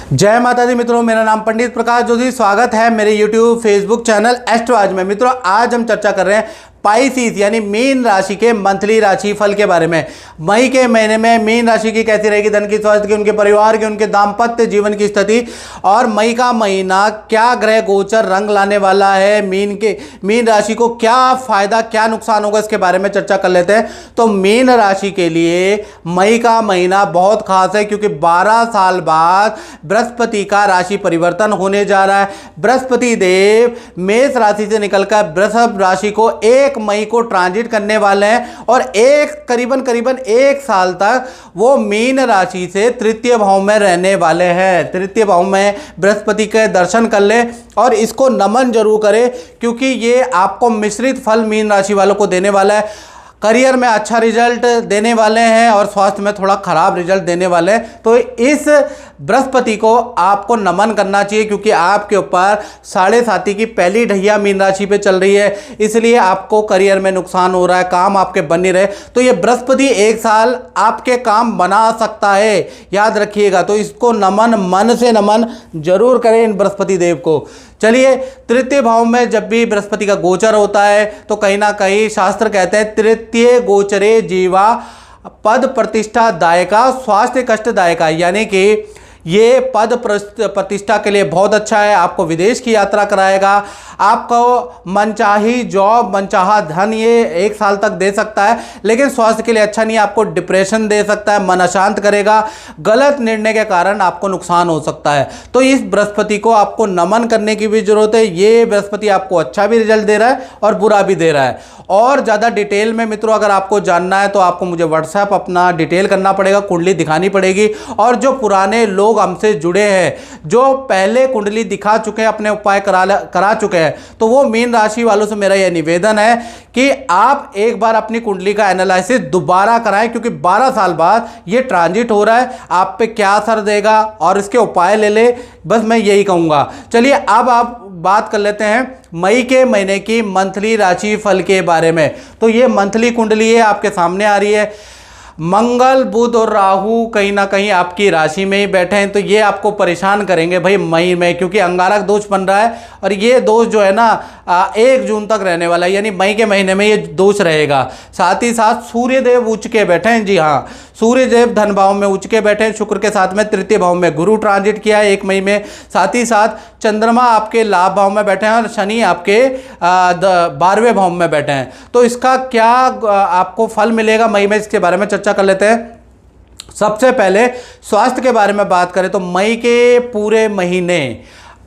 जय माता दी मित्रों, मेरा नाम पंडित प्रकाश जोशी। स्वागत है मेरे YouTube फेसबुक चैनल एस्ट्रो आज में। मित्रों, आज हम चर्चा कर रहे हैं पाइसिस यानी मीन राशि के मंथली राशि फल के बारे में। मई के महीने में मीन राशि की कैसी रहेगी, धन की, स्वास्थ्य की, उनके परिवार की, उनके दाम्पत्य जीवन की स्थिति, और मई का महीना क्या ग्रह गोचर रंग लाने वाला है, मीन राशि को क्या फायदा क्या नुकसान होगा, इसके बारे में चर्चा कर लेते हैं। तो मीन राशि के लिए मई का महीना बहुत खास है क्योंकि 12 साल बाद बृहस्पति का राशि परिवर्तन होने जा रहा है। बृहस्पति देव मेष राशि से निकलकर वृषभ राशि को 1 मई को ट्रांजिट करने वाले हैं और करीबन 1 साल तक वो मीन राशि से तृतीय भाव में रहने वाले हैं। तृतीय भाव में बृहस्पति के दर्शन कर ले और इसको नमन जरूर करें क्योंकि ये आपको मिश्रित फल मीन राशि वालों को देने वाला है। करियर में अच्छा रिजल्ट देने वाले हैं और स्वास्थ्य में थोड़ा खराब रिजल्ट देने वाले हैं। तो इस बृहस्पति को आपको नमन करना चाहिए क्योंकि आपके ऊपर 7.5 की पहली ढैया मीन राशि पे चल रही है, इसलिए आपको करियर में नुकसान हो रहा है, काम आपके बन नहीं रहे। तो ये बृहस्पति 1 साल आपके काम बना सकता है, याद रखिएगा। तो इसको नमन, मन से नमन जरूर करें इन बृहस्पति देव को। चलिए, तृतीय भाव में जब भी बृहस्पति का गोचर होता है तो कहीं ना कहीं शास्त्र कहते हैं तृतीय गोचरे जीवा पद प्रतिष्ठा दायका स्वास्थ्य कष्ट दायका, यानी कि ये पद प्रतिष्ठा के लिए बहुत अच्छा है। आपको विदेश की यात्रा कराएगा, आपको मनचाही जॉब, मनचाहा धन ये 1 साल तक दे सकता है, लेकिन स्वास्थ्य के लिए अच्छा नहीं है। आपको डिप्रेशन दे सकता है, मन अशांत करेगा, गलत निर्णय के कारण आपको नुकसान हो सकता है। तो इस बृहस्पति को आपको नमन करने की भी जरूरत है। ये बृहस्पति आपको अच्छा भी रिजल्ट दे रहा है और बुरा भी दे रहा है। और ज़्यादा डिटेल में मित्रों अगर आपको जानना है तो आपको मुझे व्हाट्सएप अपना डिटेल करना पड़ेगा, कुंडली दिखानी पड़ेगी। और जो पुराने लोग हमसे जुड़े हैं, जो पहले कुंडली दिखा चुके हैं, अपने उपाय करा चुके हैं, तो वो मीन राशि वालों से मेरा यह निवेदन है कि आप एक बार अपनी कुंडली का एनालिसिस दोबारा कराएं क्योंकि 12 साल बाद ये ट्रांजिट हो रहा है, आप पे क्या असर देगा और इसके उपाय ले ले, बस मैं यही कहूँगा। चलिए, अब आप बात कर लेते हैं मई के महीने की मंथली राशि फल के बारे में। तो ये मंथली कुंडली है, आपके सामने आ रही है। मंगल, बुध और राहु कहीं ना कहीं आपकी राशि में ही बैठे हैं, तो ये आपको परेशान करेंगे भाई मई में, क्योंकि अंगारक दोष बन रहा है और ये दोष जो है ना 1 जून तक रहने वाला है, यानी मई के महीने में ये दोष रहेगा। साथ ही साथ सूर्य देव उच्च के बैठे हैं। जी हाँ, सूर्य देव धन भाव में उच्च के बैठे हैं, शुक्र के साथ में तृतीय भाव में गुरु ट्रांजिट किया है 1 मई में। साथ ही साथ चंद्रमा आपके लाभ भाव में बैठे हैं और शनि आपके 12वें भाव में बैठे हैं। तो इसका क्या आपको फल मिलेगा मई में, इसके बारे में चर्चा कर लेते हैं। सबसे पहले स्वास्थ्य के बारे में बात करें तो मई के पूरे महीने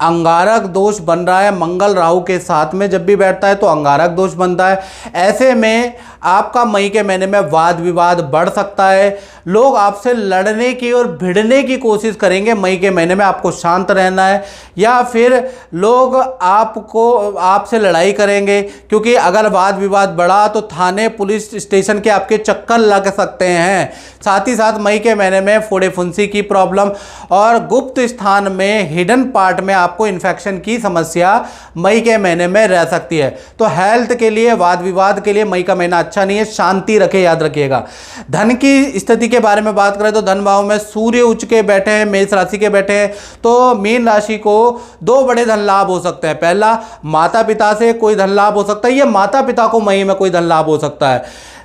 अंगारक दोष बन रहा है। मंगल राहु के साथ में जब भी बैठता है तो अंगारक दोष बनता है। ऐसे में आपका मई के महीने में वाद विवाद बढ़ सकता है, लोग आपसे लड़ने की और भिड़ने की कोशिश करेंगे। मई के महीने में आपको शांत रहना है या फिर लोग आपसे लड़ाई करेंगे, क्योंकि अगर वाद विवाद बढ़ा तो थाने पुलिस स्टेशन के आपके चक्कर लग सकते हैं। साथ ही साथ मई के महीने में फोड़े फुंसी की प्रॉब्लम और गुप्त स्थान में हिडन पार्ट में आपको इन्फेक्शन की समस्या मई के महीने में रह सकती है। तो हेल्थ के लिए, वाद विवाद के लिए मई का महीना अच्छा नहीं है, शांति रखे, याद रखिएगा। धन की स्थिति के बारे में बात करें तो धन भाव में सूर्य उच्च के बैठे हैं, मेष राशि के बैठे हैं, तो मीन राशि को 2 बड़े धन लाभ हो सकते हैं। पहला, माता पिता से कोई धन लाभ हो सकता है, ये माता पिता को मई में कोई धन लाभ हो सकता है।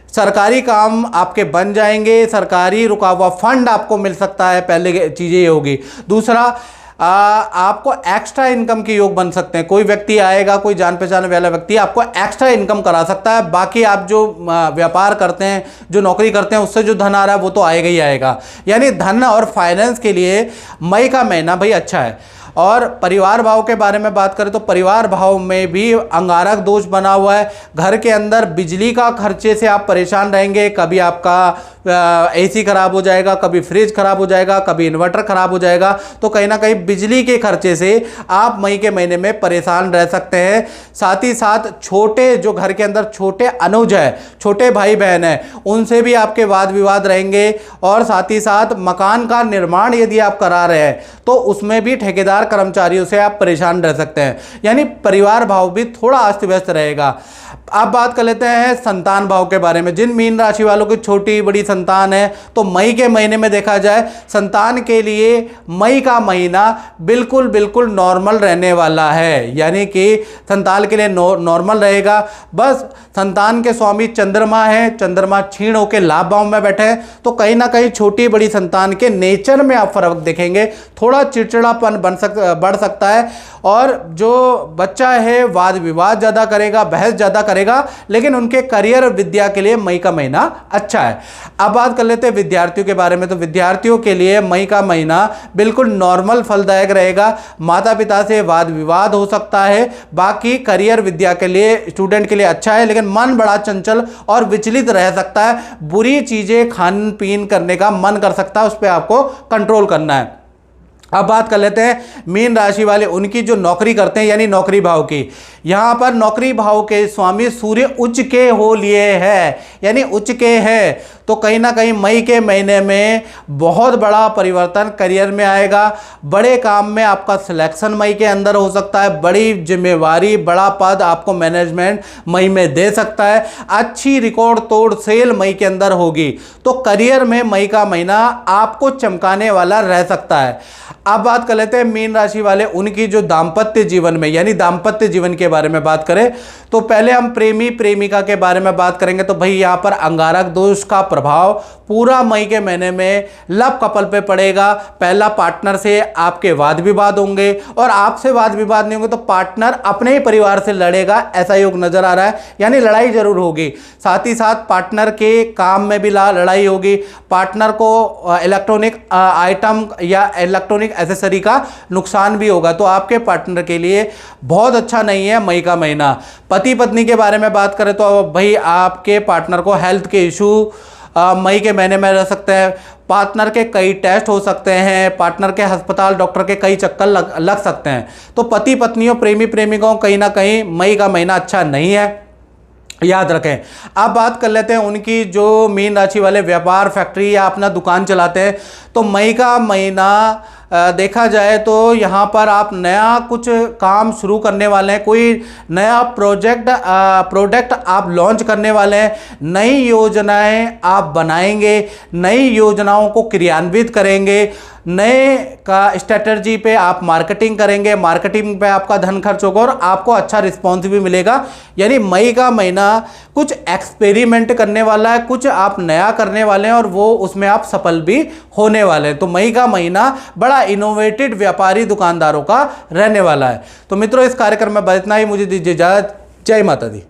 सरकारी काम आपके बन जाएंगे, सरकारी रुका हुआ फंड आपको मिल सकता है, पहले चीजें ये होगी। दूसरा, आपको एक्स्ट्रा इनकम के योग बन सकते हैं। कोई व्यक्ति आएगा, कोई जान पहचान वाला व्यक्ति आपको एक्स्ट्रा इनकम करा सकता है। बाकी आप जो व्यापार करते हैं, जो नौकरी करते हैं, उससे जो धन आ रहा है वो तो आएगा ही आएगा। यानी धन और फाइनेंस के लिए मई का महीना भाई अच्छा है। और परिवार भाव के बारे में बात करें तो परिवार भाव में भी अंगारक दोष बना हुआ है। घर के अंदर बिजली का खर्चे से आप परेशान रहेंगे, कभी आपका एसी खराब हो जाएगा, कभी फ्रिज खराब हो जाएगा, कभी इन्वर्टर खराब हो जाएगा। तो कहीं ना कहीं बिजली के खर्चे से आप मई के महीने में परेशान रह सकते हैं। साथ ही साथ छोटे, जो घर के अंदर छोटे अनुज है, छोटे भाई बहन है, उनसे भी आपके वाद विवाद रहेंगे। और साथ ही साथ मकान का निर्माण यदि आप करा रहे हैं तो उसमें भी ठेकेदार कर्मचारियों से आप परेशान रह सकते हैं। यानी परिवार भाव भी थोड़ा अस्त व्यस्त रहेगा। अब बात कर लेते हैं संतान भाव के बारे में। जिन मीन राशि वालों की छोटी बड़ी संतान है, तो मई के महीने में देखा जाए संतान के लिए मई का महीना बिल्कुल बिल्कुल नॉर्मल रहने वाला है, यानी कि संतान के लिए नॉर्मल रहेगा। बस संतान के स्वामी चंद्रमा है, चंद्रमा क्षीण होकर लाभ भाव में बैठे हैं, तो कहीं ना कहीं छोटी बड़ी संतान के नेचर में आप फर्क देखेंगे। थोड़ा चिड़चिड़ापन बढ़ सकता है, और जो बच्चा है वाद विवाद ज़्यादा करेगा, बहस ज़्यादा करेगा, लेकिन उनके करियर और विद्या के लिए मई का महीना अच्छा है। अब बात कर लेते हैं विद्यार्थियों के बारे में। तो विद्यार्थियों के लिए मई का महीना बिल्कुल नॉर्मल फलदायक रहेगा। माता पिता से वाद विवाद हो सकता है, बाकी करियर विद्या के लिए स्टूडेंट के लिए अच्छा है, लेकिन मन बड़ा चंचल और विचलित रह सकता है। बुरी चीज़ें खान पीन करने का मन कर सकता है, उस पर आपको कंट्रोल करना है। अब बात कर लेते हैं मीन राशि वाले, उनकी जो नौकरी करते हैं यानी नौकरी भाव की। यहाँ पर नौकरी भाव के स्वामी सूर्य उच्च के हो लिए है, यानी उच्च के है, तो कहीं ना कहीं मई के महीने में बहुत बड़ा परिवर्तन करियर में आएगा। बड़े काम में आपका सिलेक्शन मई के अंदर हो सकता है। बड़ी जिम्मेवारी, बड़ा पद आपको मैनेजमेंट मई में दे सकता है। अच्छी रिकॉर्ड तोड़ सेल मई के अंदर होगी, तो करियर में मई का महीना आपको चमकाने वाला रह सकता है। अब बात कर लेते हैं मीन राशि वाले, उनकी जो दाम्पत्य जीवन में, यानी दाम्पत्य जीवन के बारे में बात करें तो पहले हम प्रेमी प्रेमिका के बारे में बात करेंगे। तो भाई यहाँ पर अंगारक दोष का प्रभाव पूरा मई के महीने में लव कपल पे पड़ेगा। पहला, पार्टनर से आपके वाद विवाद होंगे, और आपसे वाद विवाद नहीं होंगे तो पार्टनर अपने ही परिवार से लड़ेगा, ऐसा योग नजर आ रहा है, यानी लड़ाई जरूर होगी। साथ ही साथ पार्टनर के काम में भी लड़ाई होगी। पार्टनर को इलेक्ट्रॉनिक आइटम या इलेक्ट्रॉनिक एसेसरी का नुकसान भी होगा, तो आपके पार्टनर के लिए बहुत अच्छा नहीं है मई का महीना। पति पत्नी के बारे में बात करें तो भाई आपके पार्टनर को हेल्थ के इशू मई के महीने में रह सकते हैं। पार्टनर के कई टेस्ट हो सकते हैं, पार्टनर के अस्पताल डॉक्टर के कई चक्कर लग सकते हैं। तो पति पत्नियों प्रेमी प्रेमिकाओं कहीं ना कहीं मई का महीना अच्छा नहीं है, याद रखें। अब बात कर लेते हैं उनकी जो मीन राशि वाले व्यापार, फैक्ट्री या अपना दुकान चलाते हैं, तो मई का महीना देखा जाए तो यहाँ पर आप नया कुछ काम शुरू करने वाले हैं, कोई नया प्रोडक्ट आप लॉन्च करने वाले हैं, नई योजनाएं आप बनाएंगे, नई योजनाओं को क्रियान्वित करेंगे, नए का स्ट्रेटजी पे आप मार्केटिंग करेंगे, मार्केटिंग पे आपका धन खर्च होगा और आपको अच्छा रिस्पॉन्स भी मिलेगा। यानी मई का महीना कुछ एक्सपेरिमेंट करने वाला है, कुछ आप नया करने वाले हैं और वो उसमें आप सफल भी होने वाले हैं। तो मई का महीना बड़ा इनोवेटिव व्यापारी दुकानदारों का रहने वाला है। तो मित्रों, इस कार्यक्रम में बस इतना ही। मुझे दीजिए इजाजत। जय माता दी।